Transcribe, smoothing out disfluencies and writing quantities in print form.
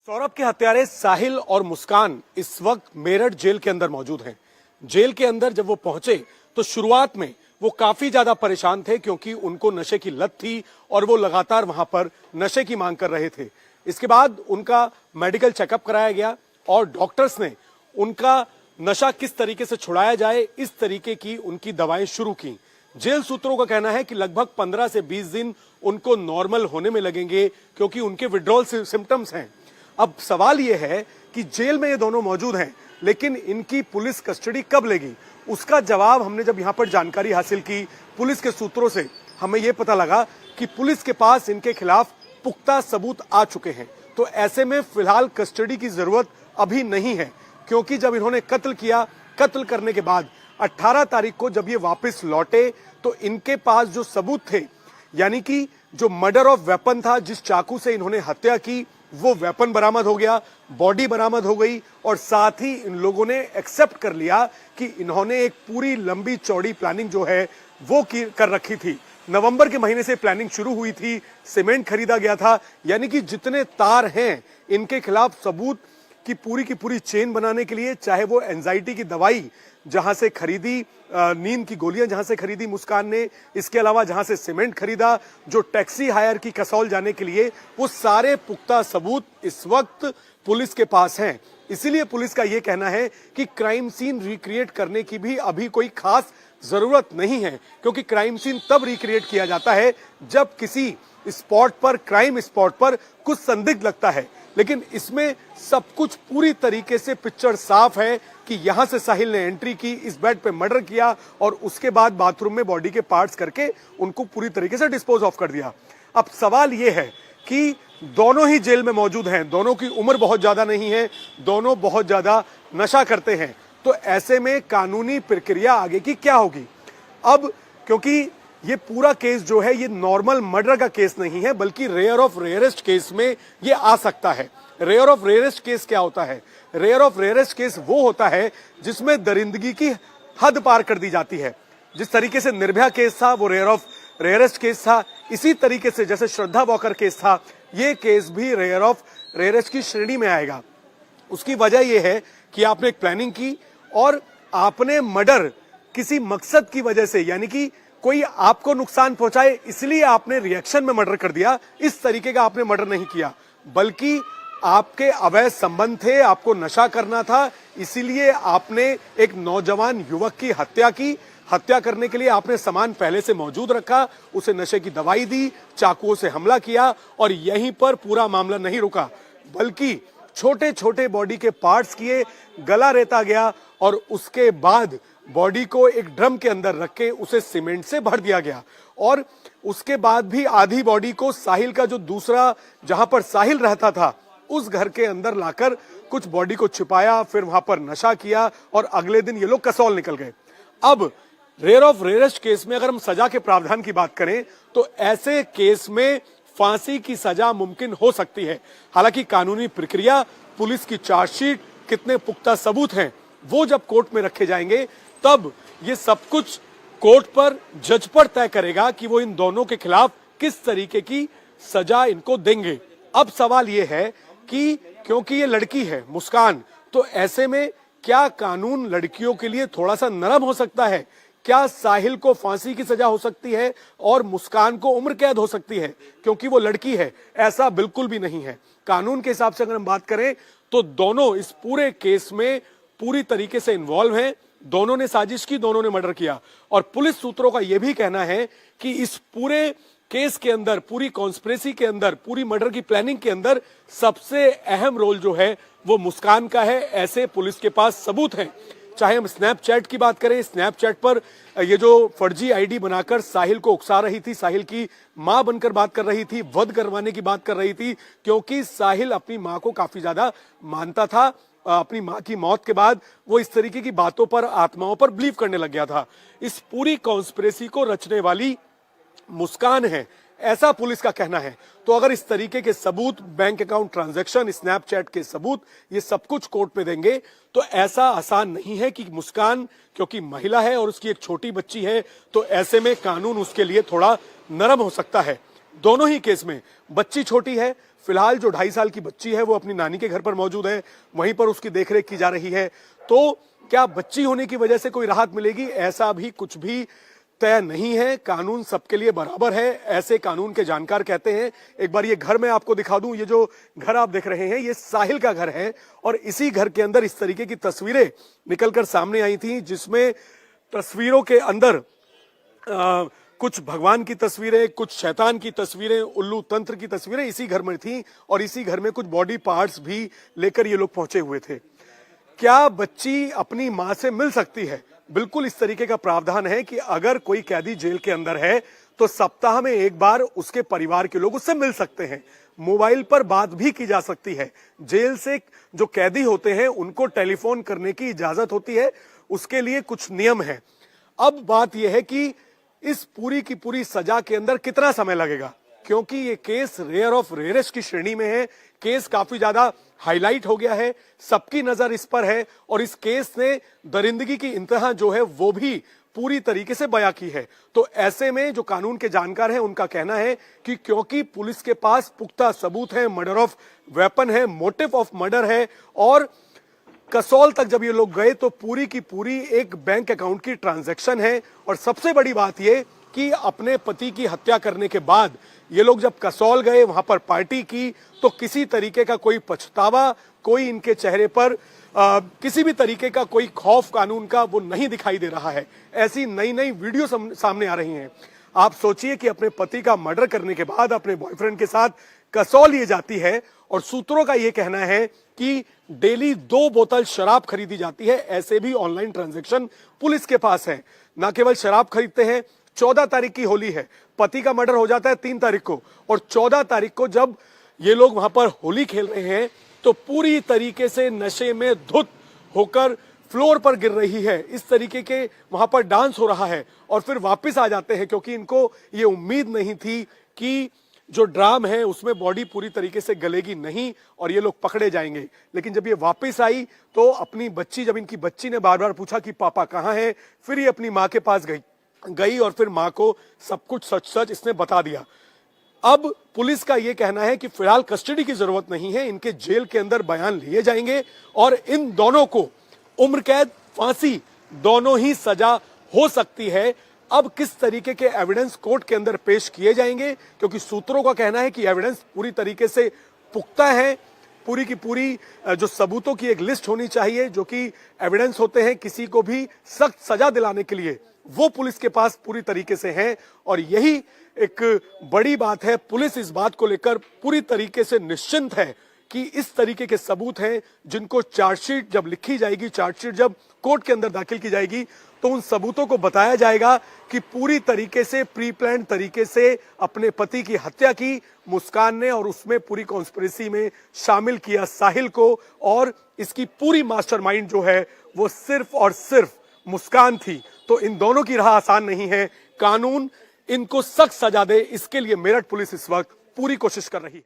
सौरभ के हत्यारे साहिल और मुस्कान इस वक्त मेरठ जेल के अंदर मौजूद हैं। जेल के अंदर जब वो पहुंचे तो शुरुआत में वो काफी ज्यादा परेशान थे क्योंकि उनको नशे की लत थी और वो लगातार वहां पर नशे की मांग कर रहे थे। इसके बाद उनका मेडिकल चेकअप कराया गया और डॉक्टर्स ने उनका नशा किस तरीके से छुड़ाया जाए इस तरीके की उनकी दवाएं शुरू की। जेल सूत्रों का कहना है कि लगभग 15 से 20 दिन उनको नॉर्मल होने में लगेंगे क्योंकि उनके विड्रॉल सिम्टम्स हैं। अब सवाल यह है कि जेल में ये दोनों मौजूद हैं, लेकिन इनकी पुलिस कस्टडी कब लेगी, उसका जवाब हमने जब यहां पर जानकारी हासिल की पुलिस के सूत्रों से, हमें यह पता लगा कि पुलिस के पास इनके खिलाफ पुख्ता सबूत आ चुके हैं। तो ऐसे में फिलहाल कस्टडी की जरूरत अभी नहीं है, क्योंकि जब इन्होंने कत्ल किया, कत्ल करने के बाद 18 तारीख को जब ये वापस लौटे तो इनके पास जो सबूत थे, यानी कि जो मर्डर ऑफ वेपन था, जिस चाकू से इन्होंने हत्या की, वो वेपन बरामद हो गया, बॉडी बरामद हो गई और साथ ही इन लोगों ने एक्सेप्ट कर लिया कि इन्होंने एक पूरी लंबी चौड़ी प्लानिंग जो है वो कर रखी थी। नवंबर के महीने से प्लानिंग शुरू हुई थी, सीमेंट खरीदा गया था, यानी कि जितने तार हैं इनके खिलाफ सबूत की पूरी चेन बनाने के लिए, चाहे वो एंजाइटी की दवाई जहां से खरीदी, नींद की गोलियां जहां से खरीदी मुस्कान ने, इसके अलावा जहां से सीमेंट खरीदा, जो टैक्सी हायर की कसौल जाने के लिए, वो सारे पुख्ता सबूत इस वक्त पुलिस के पास हैं। इसीलिए पुलिस का यह कहना है कि क्राइम सीन रिक्रिएट करने की भी अभी कोई खास जरूरत नहीं है, क्योंकि क्राइम सीन तब रिक्रिएट किया जाता है जब किसी स्पॉट पर, क्राइम स्पॉट पर कुछ संदिग्ध लगता है। लेकिन इसमें सब कुछ पूरी तरीके से पिक्चर साफ है कि यहां से साहिल ने एंट्री की, इस बेड पे मर्डर किया और उसके बाद बाथरूम में बॉडी के पार्ट्स करके उनको पूरी तरीके से डिस्पोज ऑफ कर दिया। अब सवाल यह है कि दोनों ही जेल में मौजूद हैं, दोनों की उम्र बहुत ज्यादा नहीं है, दोनों बहुत ज्यादा नशा करते हैं, तो ऐसे में कानूनी प्रक्रिया आगे की क्या होगी। अब क्योंकि ये पूरा केस जो है ये नॉर्मल मर्डर का केस नहीं है, बल्कि रेयर ऑफ रेयरेस्ट केस में ये आ सकता है। रेयर ऑफ रेयरेस्ट केस क्या होता है? रेयर ऑफ रेयरेस्ट केस वो होता है जिसमें दरिंदगी की हद पार कर दी जाती है। जिस तरीके से निर्भया केस था वो रेयर ऑफ रेयरेस्ट केस था, इसी तरीके से जैसे श्रद्धा वॉकर केस था, ये केस भी रेयर ऑफ रेयरेस्ट की श्रेणी में आएगा। उसकी वजह यह है कि आपने एक प्लानिंग की और आपने मर्डर किसी मकसद की वजह से, यानी कि कोई आपको नुकसान पहुंचाए इसलिए आपने रिएक्शन में मर्डर कर दिया। इस तरीके का आपने मर्डर नहीं किया, बल्कि आपके अवैध संबंध थे, आपको नशा करना था, इसीलिए आपने एक नौजवान युवक की हत्या की। हत्या करने के लिए आपने सामान पहले से मौजूद रखा, उसे नशे की दवाई दी, चाकुओं से हमला किया और यहीं पर पूरा मामला नहीं रुका, बल्कि छोटे छोटे बॉडी के पार्ट्स किए, गला रेता गया और उसके बाद बॉडी को एक ड्रम के अंदर रख के उसे सीमेंट से भर दिया गया। और उसके बाद भी आधी बॉडी को साहिल का जो दूसरा, जहां पर साहिल रहता था, उस घर के अंदर लाकर कुछ बॉडी को छिपाया, फिर वहां पर नशा किया और अगले दिन ये लोग कसौल निकल गए। अब रेयर ऑफ रेयरेस्ट केस में अगर हम सजा के प्रावधान की बात करें तो ऐसे केस में फांसी की सजा मुमकिन हो सकती है। हालांकि कानूनी प्रक्रिया, पुलिस की चार्जशीट, कितने पुख्ता सबूत हैं, वो जब कोर्ट में रखे जाएंगे तब ये सब कुछ कोर्ट पर, जज पर तय करेगा कि वो इन दोनों के खिलाफ किस तरीके की सजा इनको देंगे। अब सवाल ये है कि क्योंकि ये लड़की है मुस्कान, तो ऐसे में क्या कानून लड़कियों के लिए थोड़ा सा नरम हो सकता है? क्या साहिल को फांसी की सजा हो सकती है और मुस्कान को उम्र कैद हो सकती है क्योंकि वो लड़की है? ऐसा बिल्कुल भी नहीं है। कानून के हिसाब से अगर हम बात करें तो दोनों इस पूरे केस में पूरी तरीके से इन्वॉल्व हैं, दोनों ने साजिश की, दोनों ने मर्डर किया। और पुलिस सूत्रों का यह भी कहना है कि इस पूरे केस के अंदर, पूरी कॉन्स्पिरेसी के अंदर, पूरी मर्डर की प्लानिंग के अंदर सबसे अहम रोल जो है वो मुस्कान का है। ऐसे पुलिस के पास सबूत हैं। चाहे हम स्नैपचैट की बात करें, स्नैपचैट पर ये जो फर्जी आईडी बनाकर साहिल को उकसा रही थी, साहिल की मां बनकर बात कर रही थी, वध करवाने की बात कर रही थी, क्योंकि साहिल अपनी मां को काफी ज्यादा मानता था। अपनी मां की मौत के बाद वो इस तरीके की बातों पर, आत्माओं पर बिलीव करने लग गया था। इस पूरी कॉन्स्पिरेसी को रचने वाली मुस्कान है, ऐसा पुलिस का कहना है। तो अगर इस तरीके के सबूत, बैंक अकाउंट ट्रांजैक्शन, स्नैपचैट के सबूत, ये सब कुछ कोर्ट में देंगे तो ऐसा आसान नहीं है कि मुस्कान, क्योंकि महिला है और उसकी एक छोटी बच्ची है, तो ऐसे में कानून उसके लिए थोड़ा नरम हो सकता है। दोनों ही केस में बच्ची छोटी है। फिलहाल जो 2.5 साल की बच्ची है वो अपनी नानी के घर पर मौजूद है, वहीं पर उसकी देखरेख की जा रही है। तो क्या बच्ची होने की वजह से कोई राहत मिलेगी, ऐसा भी कुछ भी तय नहीं है। कानून सबके लिए बराबर है, ऐसे कानून के जानकार कहते हैं। एक बार ये घर मैं आपको दिखा दूं, ये जो घर आप देख रहे हैं ये साहिल का घर है और इसी घर के अंदर इस तरीके की तस्वीरें निकलकर सामने आई थी, जिसमें तस्वीरों के अंदर कुछ भगवान की तस्वीरें, कुछ शैतान की तस्वीरें, उल्लू तंत्र की तस्वीरें इसी घर में थी और इसी घर में कुछ बॉडी पार्ट्स भी लेकर ये लोग पहुंचे हुए थे। क्या बच्ची अपनी मां से मिल सकती है? बिल्कुल इस तरीके का प्रावधान है कि अगर कोई कैदी जेल के अंदर है तो सप्ताह में एक बार उसके परिवार के लोग उससे मिल सकते हैं। मोबाइल पर बात भी की जा सकती है। जेल से जो कैदी होते हैं उनको टेलीफोन करने की इजाजत होती है, उसके लिए कुछ नियम है। अब बात यह है कि इस पूरी की पूरी सजा के अंदर कितना समय लगेगा, क्योंकि ये केस रेयर ऑफ रेयरेस्ट की श्रेणी में है। केस काफी ज्यादा हाईलाइट हो गया है, सबकी नजर इस पर है और इस केस ने दरिंदगी की इंतहा जो है वो भी पूरी तरीके से बयां की है। तो ऐसे में जो कानून के जानकार हैं उनका कहना है कि क्योंकि पुलिस के पास पुख्ता सबूत है, मर्डर ऑफ वेपन है, मोटिव ऑफ मर्डर है और कसौल तक जब ये लोग गए तो पूरी की पूरी एक बैंक अकाउंट की ट्रांजैक्शन है। और सबसे बड़ी बात ये कि अपने पति की हत्या करने के बाद ये लोग जब कसौल गए, वहां पर पार्टी की, तो किसी तरीके का कोई पछतावा, कोई इनके चेहरे पर किसी भी तरीके का कोई खौफ कानून का वो नहीं दिखाई दे रहा है। ऐसी नई नई वीडियो सामने आ रही हैं। आप सोचिए कि अपने पति का मर्डर करने के बाद अपने बॉयफ्रेंड के साथ कसौल ये जाती है और सूत्रों का ये कहना है कि डेली 2 बोतल शराब खरीदी जाती है। ऐसे भी ऑनलाइन ट्रांजैक्शन पुलिस के पास है। न केवल शराब खरीदते हैं, 14 तारीख की होली है, पति का मर्डर हो जाता है 3 तारीख को और 14 तारीख को जब ये लोग वहां पर होली खेल रहे हैं तो पूरी तरीके से नशे में धुत होकर फ्लोर पर गिर रही है। इस तरीके के वहां पर डांस हो रहा है और फिर वापस आ जाते हैं, क्योंकि इनको ये उम्मीद नहीं थी कि जो ड्राम है उसमें बॉडी पूरी तरीके से गलेगी नहीं और ये लोग पकड़े जाएंगे। लेकिन जब ये वापस आई तो अपनी बच्ची, जब इनकी बच्ची ने बार बार पूछा कि पापा कहाँ हैं, फिर ये अपनी माँ के पास गई और फिर माँ को सब कुछ सच सच इसने बता दिया। अब पुलिस का यह कहना है कि फिलहाल कस्टडी की जरूरत नहीं है, इनके जेल के अंदर बयान लिए जाएंगे और इन दोनों को उम्र कैद, फांसी दोनों ही सजा हो सकती है। अब किस तरीके के एविडेंस कोर्ट के अंदर पेश किए जाएंगे, क्योंकि सूत्रों का कहना है कि एविडेंस पूरी तरीके से पुख्ता है। पूरी की पूरी जो सबूतों की एक लिस्ट होनी चाहिए, जो कि एविडेंस होते हैं किसी को भी सख्त सजा दिलाने के लिए, वो पुलिस के पास पूरी तरीके से है। और यही एक बड़ी बात है। पुलिस इस बात को लेकर पूरी तरीके से निश्चिंत है कि इस तरीके के सबूत हैं जिनको चार्जशीट जब लिखी जाएगी, चार्जशीट जब कोर्ट के अंदर दाखिल की जाएगी, तो उन सबूतों को बताया जाएगा कि पूरी तरीके से प्री प्लान तरीके से अपने पति की हत्या की मुस्कान ने और उसमें पूरी कॉन्स्पिरेसी में शामिल किया साहिल को, और इसकी पूरी मास्टरमाइंड जो है वो सिर्फ और सिर्फ मुस्कान थी। तो इन दोनों की राह आसान नहीं है। कानून इनको सख्त सजा दे, इसके लिए मेरठ पुलिस इस वक्त पूरी कोशिश कर रही है।